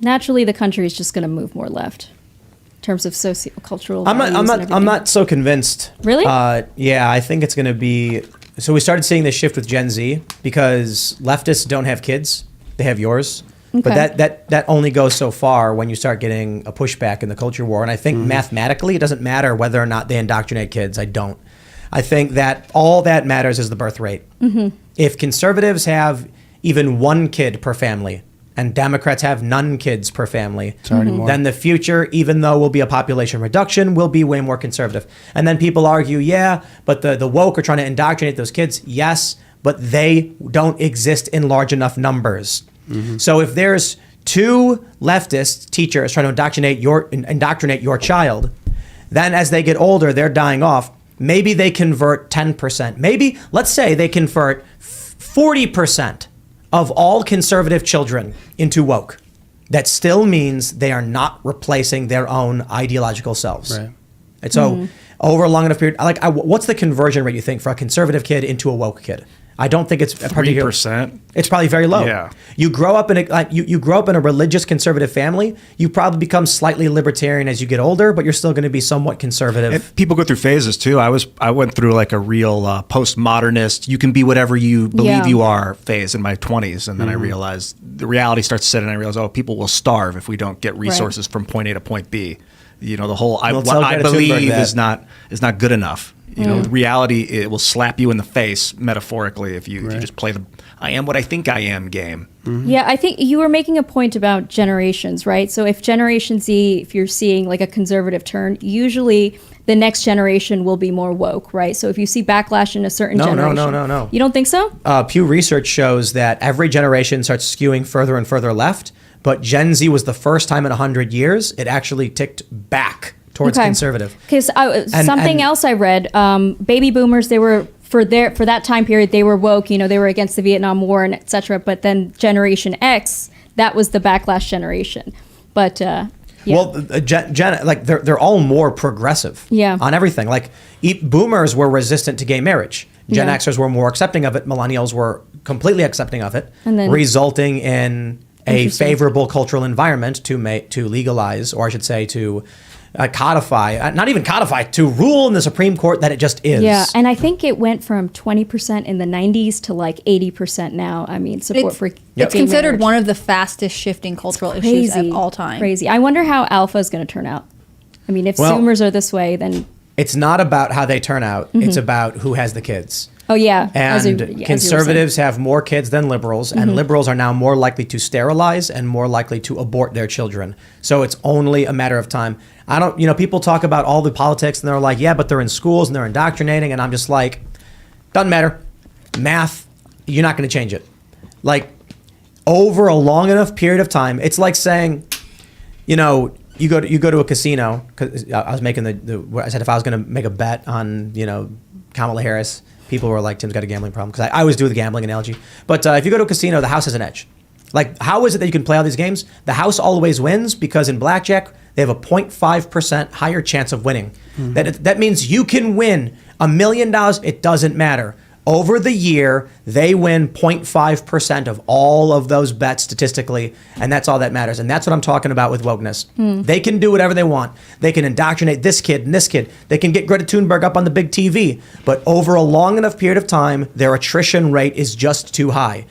Naturally, the country is just going to move more left in terms of sociocultural. I'm not so convinced. Really? Yeah, I think it's going to be. So we started seeing this shift with Gen Z because leftists don't have kids; they have yours. Okay. But that only goes so far when you start getting a pushback in the culture war. And I think mathematically, it doesn't matter whether or not they indoctrinate kids. I don't. I think that all that matters is the birth rate. If conservatives have even one kid per family and Democrats have none kids per family, then the future, even though will be a population reduction, will be way more conservative. And then people argue, yeah, but the woke are trying to indoctrinate those kids. Yes, but they don't exist in large enough numbers. So if there's two leftist teachers trying to indoctrinate your child, then as they get older, they're dying off. Maybe they convert 10%. Maybe, let's say they convert 40% of all conservative children into woke. That still means they are not replacing their own ideological selves. Right. And so over a long enough period, what's the conversion rate you think for a conservative kid into a woke kid? I don't think it's 3%. It's probably very low. Yeah. You grow up in a religious conservative family. You probably become slightly libertarian as you get older, but you're still going to be somewhat conservative. And people go through phases too. I went through like a real postmodernist. You can be whatever you believe you are phase in my 20s, and then I realized the reality starts to set in. And I realized, people will starve if we don't get resources from point A to point B. You know, the whole what I believe is not good enough. You know, the reality, it will slap you in the face metaphorically if you just play the I am what I think I am game. Yeah, I think you were making a point about generations, right? So if Generation Z, if you're seeing like a conservative turn, usually the next generation will be more woke, right? So if you see backlash in a certain generation. No. You don't think so? Pew Research shows that every generation starts skewing further and further left, but Gen Z was the first time in 100 years it actually ticked back towards conservative. Because something else I read, baby boomers, they were for that time period they were woke. You know, they were against the Vietnam War and etc. But then Generation X, that was the backlash generation. But well, they're all more progressive. On everything. Like boomers were resistant to gay marriage. Gen Xers were more accepting of it. Millennials were completely accepting of it, and then, resulting in a favorable cultural environment to legalize, or I should say to codify, not even codify, to rule in the Supreme Court that it just is. Yeah, and I think it went from 20% in the 90s to like 80% now. I mean, support for it's considered marriage. One of the fastest shifting cultural issues of all time. Crazy. I wonder how Alpha is going to turn out. I mean, if Zoomers are this way, then... It's not about how they turn out. It's about who has the kids. Oh, yeah. And conservatives have more kids than liberals, and liberals are now more likely to sterilize and more likely to abort their children. So it's only a matter of time. People talk about all the politics and they're like, yeah, but they're in schools and they're indoctrinating. And I'm just like, doesn't matter. Math, you're not going to change it. Like, over a long enough period of time, it's like saying, you go to a casino, because I was making I said if I was going to make a bet on, Kamala Harris, people were like, Tim's got a gambling problem, because I always do the gambling analogy. But if you go to a casino, the house has an edge. Like, how is it that you can play all these games? The house always wins because in blackjack, they have a 0.5% higher chance of winning. That means you can win $1 million. It doesn't matter. Over the year, they win 0.5% of all of those bets statistically, and that's all that matters. And that's what I'm talking about with wokeness. They can do whatever they want. They can indoctrinate this kid and this kid. They can get Greta Thunberg up on the big TV. But over a long enough period of time, their attrition rate is just too high.